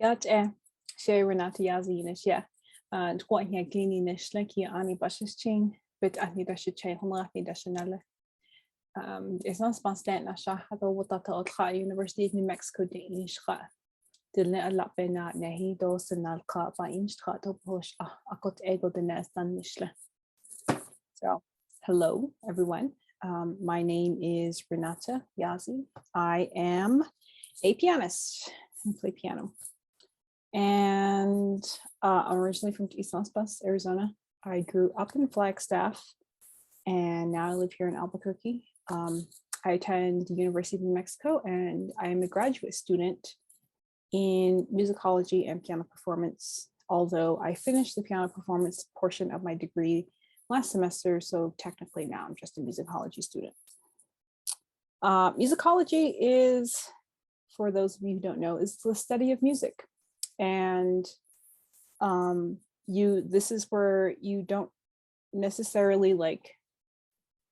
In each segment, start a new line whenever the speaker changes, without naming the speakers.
Gotcha. Sé Renata Yazzie na sé gwaithne glíní na slinki ani basisting bit ani da se ché honraní de nelle. Is an spanstein na se had dat cha University of New Mexico de inscha. Dune a lappe na nehi do san nalka ba instra op hoch a got ego de nest an nisle. So hello everyone. My name is Renata Yazzie. I am a pianist and play piano. And I'm originally from East Las Vegas, Arizona. I grew up in Flagstaff and now I live here in Albuquerque. I attend the University of New Mexico and I am a graduate student in musicology and piano performance, although I finished the piano performance portion of my degree last semester, so technically now I'm just a musicology student. Musicology is, for those of you who don't know, is the study of music. And this is where you don't necessarily like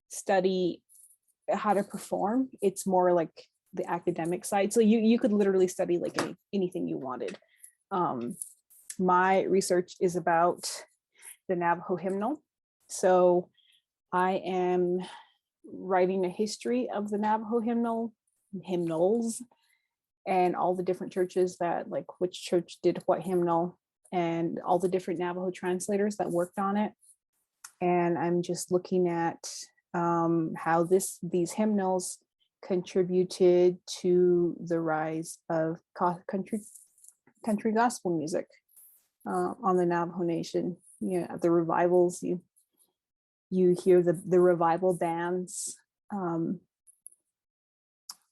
study how to perform. It's more like the academic side. So you could literally study like anything you wanted. My research is about the Navajo hymnal. So I am writing a history of the Navajo hymnals, and all the different churches that, like, which church did what hymnal, and all the different Navajo translators that worked on it. And I'm just looking at how these hymnals contributed to the rise of country gospel music on the Navajo Nation. At the revivals, you hear the revival bands.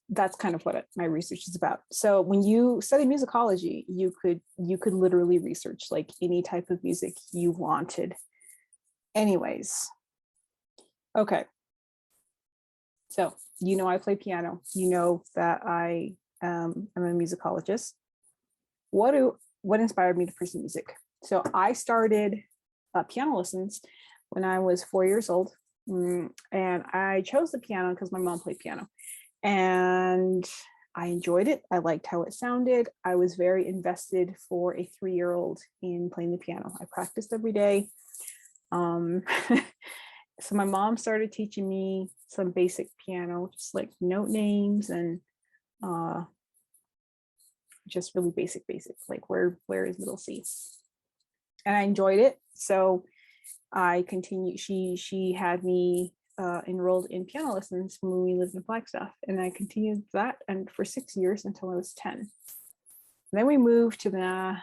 That's kind of what my research is about. So when you study musicology, you could literally research like any type of music you wanted. Anyways, okay. So I play piano. You know that I am a musicologist. What inspired me to pursue music? So I started piano lessons when I was 4 years old, and I chose the piano because my mom played piano. And I enjoyed it. I liked how it sounded. I was very invested for a 3-year-old in playing the piano. I practiced every day. So my mom started teaching me some basic piano, just like note names and just really basic, like where is middle C. And I enjoyed it. So I continued. She had me enrolled in piano lessons when we lived in Flagstaff, and I continued that and for 6 years until I was 10. And then we moved to the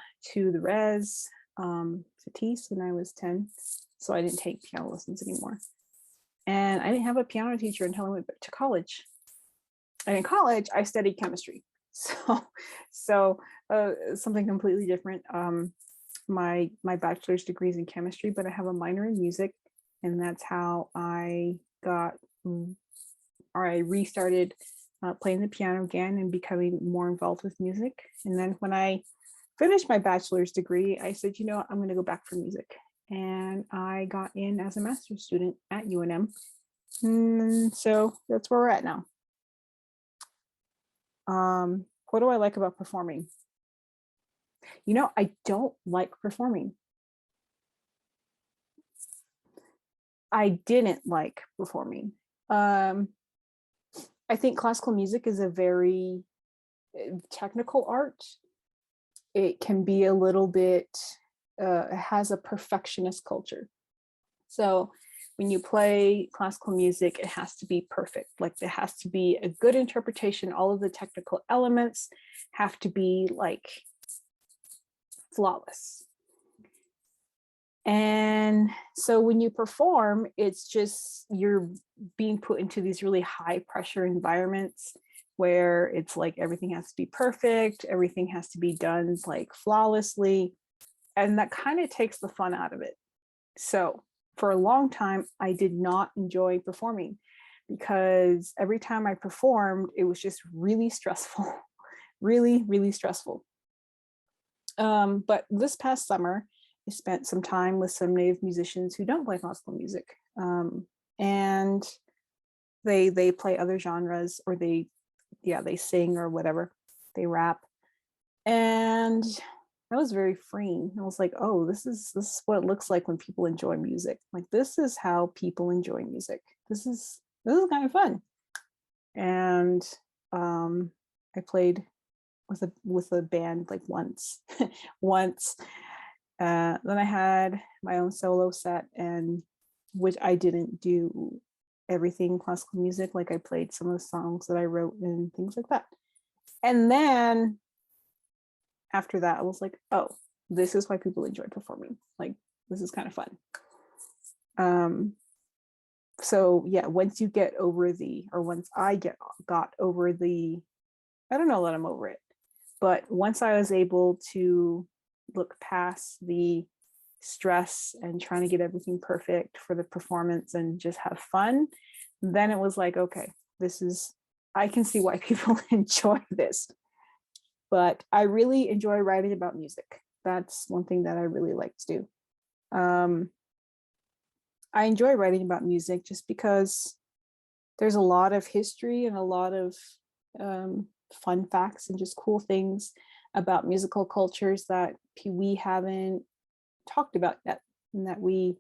res to Tees when I was 10, so I didn't take piano lessons anymore. And I didn't have a piano teacher until I went to college. And in college, I studied chemistry, so something completely different. My bachelor's degree is in chemistry, but I have a minor in music. And that's how I restarted playing the piano again and becoming more involved with music. And then when I finished my bachelor's degree, I said, I'm going to go back for music. And I got in as a master's student at UNM. And so that's where we're at now. What do I like about performing? I don't like performing. I didn't like performing. I think classical music is a very technical art. It can be a little bit, it has a perfectionist culture. So when you play classical music, it has to be perfect. Like there has to be a good interpretation. All of the technical elements have to be like flawless. And so when you perform, it's just you're being put into these really high pressure environments where it's like everything has to be perfect, everything has to be done like flawlessly, and that kind of takes the fun out of it. So for a long time, I did not enjoy performing because every time I performed, it was just really stressful, really, really stressful. But this past summer, I spent some time with some Native musicians who don't play classical music, and they play other genres, or they sing or whatever, they rap. And that was very freeing. I was like, oh, this is what it looks like when people enjoy music. Like this is how people enjoy music. This is kind of fun. And I played with a band like once. Once. Then I had my own solo set, and which I didn't do everything classical music. Like I played some of the songs that I wrote and things like that. And then after that, I was like, oh, this is why people enjoy performing. Like this is kind of fun. So yeah, once you get over once I got over I don't know that I'm over it, but once I was able to look past the stress and trying to get everything perfect for the performance and just have fun, then it was like, okay, I can see why people enjoy this. But I really enjoy writing about music. That's one thing that I really like to do. I enjoy writing about music just because there's a lot of history and a lot of fun facts and just cool things about musical cultures that we haven't talked about yet and that we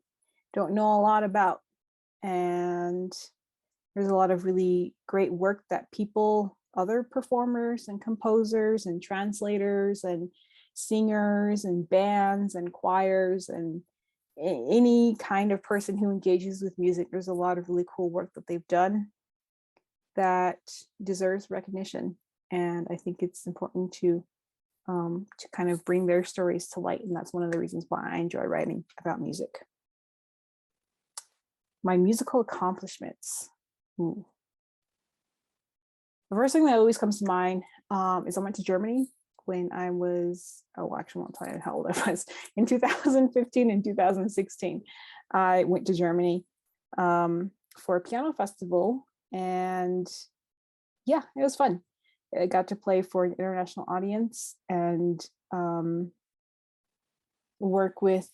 don't know a lot about. And there's a lot of really great work that other performers and composers and translators and singers and bands and choirs and any kind of person who engages with music, there's a lot of really cool work that they've done that deserves recognition. And I think it's important to kind of bring their stories to light. And that's one of the reasons why I enjoy writing about music. My musical accomplishments. Ooh. The first thing that always comes to mind is I went to Germany when I was, actually, I won't tell you how old I was. In 2015 and 2016, I went to Germany for a piano festival. And yeah, it was fun. I got to play for an international audience and work with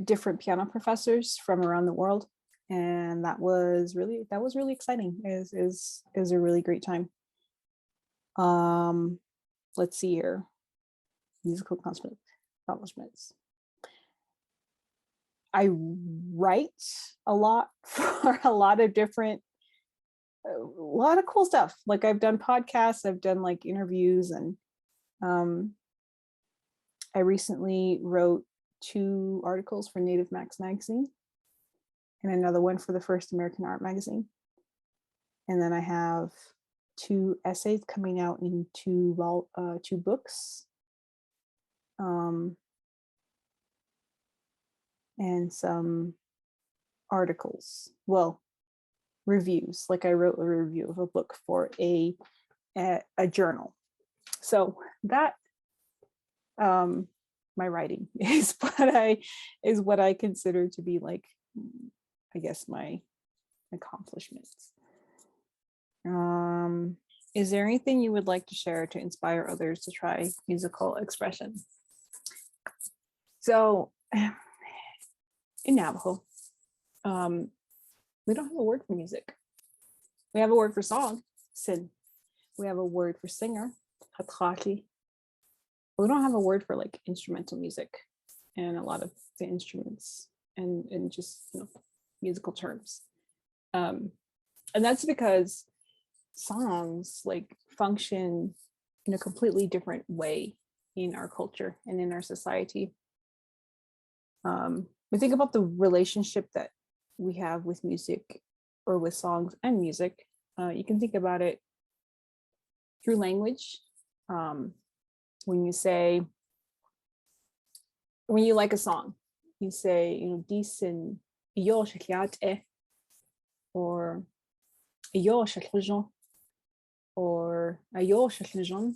different piano professors from around the world. And that was really exciting. It was a really great time. Let's see here. Musical accomplishments. I write a lot for a lot of cool stuff. Like I've done podcasts, I've done like interviews, and I recently wrote 2 articles for Native Max magazine and another one for the First American Art magazine. And then I have 2 essays coming out in 2 books. And some articles. Well, reviews. Like I wrote a review of a book for a journal. So that my writing is what I consider to be like, I guess, my accomplishments. Is there anything you would like to share to inspire others to try musical expression? So in Navajo, we don't have a word for music. We have a word for song, sin. We have a word for singer, hatraki. But we don't have a word for like instrumental music and a lot of the instruments and just, musical terms. And that's because songs like function in a completely different way in our culture and in our society. We think about the relationship that we have with music or with songs and music. You can think about it through language. When you like a song, you say, disin iyo shakliat or iyo shaklijon or ayo shaklijon.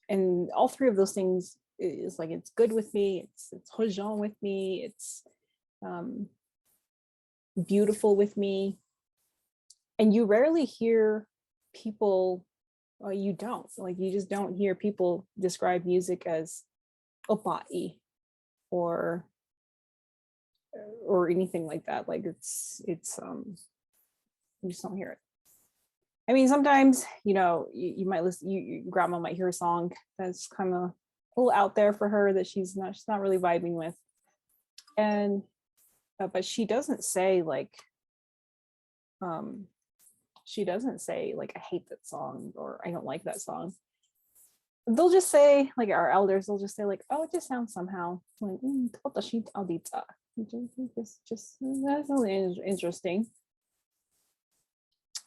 And all 3 of those things is like, it's good with me, it's hojon with me, it's beautiful with me. And you rarely hear people, you just don't hear people describe music as opai or anything like that. Like it's you just don't hear it. I mean, sometimes, you might listen, your grandma might hear a song that's kind of a little out there for her that she's not really vibing with. And but she doesn't say like, I hate that song or I don't like that song. They'll just say, like, our elders, they'll just say like, oh, it just sounds somehow like, just that's really interesting.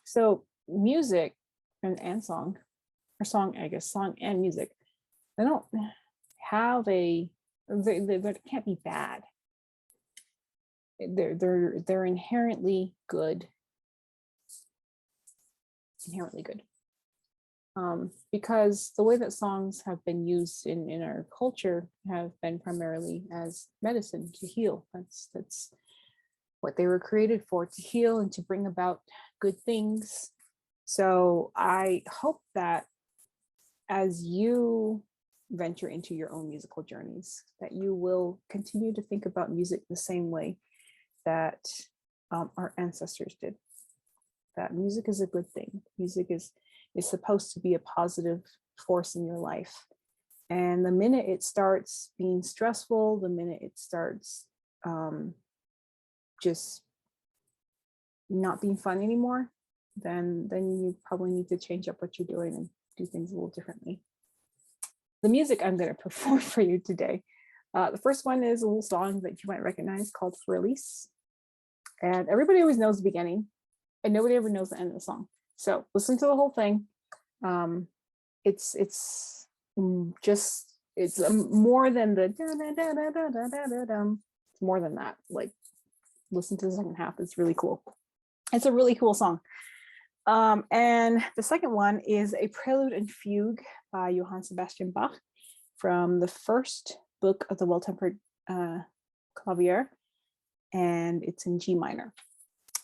So music and song, or song, I guess, song and music, they don't have they can't be bad. They're inherently good. Because the way that songs have been used in our culture have been primarily as medicine to heal. That's what they were created for, to heal and to bring about good things. So I hope that as you venture into your own musical journeys, that you will continue to think about music the same way that our ancestors did. That music is a good thing. Music is supposed to be a positive force in your life. And the minute it starts being stressful, the minute it starts just not being fun anymore, then you probably need to change up what you're doing and do things a little differently. The music I'm going to perform for you today, the first one is a little song that you might recognize called For Release. And everybody always knows the beginning, and nobody ever knows the end of the song. So listen to the whole thing. It's more than the it's more than that. Like, listen to the second half. It's really cool. It's a really cool song. And the second one is a prelude and fugue by Johann Sebastian Bach from the first book of the Well-Tempered Clavier, and it's in G minor.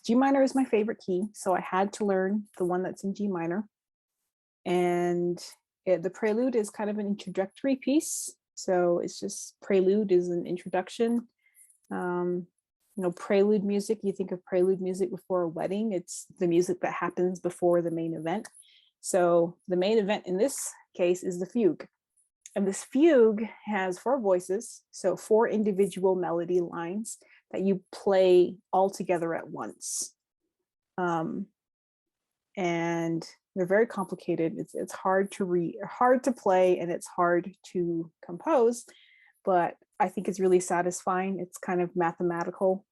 G minor is my favorite key, so I had to learn the one that's in G minor. And the prelude is kind of an introductory piece. So it's just, prelude is an introduction. Prelude music, you think of prelude music before a wedding. It's the music that happens before the main event. So the main event in this case is the fugue. And this fugue has 4 voices, so 4 individual melody lines that you play all together at once. And they're very complicated. It's hard to play, and it's hard to compose, but I think it's really satisfying. It's kind of mathematical.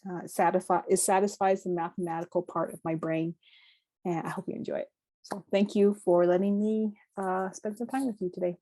It satisfies the mathematical part of my brain, and I hope you enjoy it. So thank you for letting me spend some time with you today.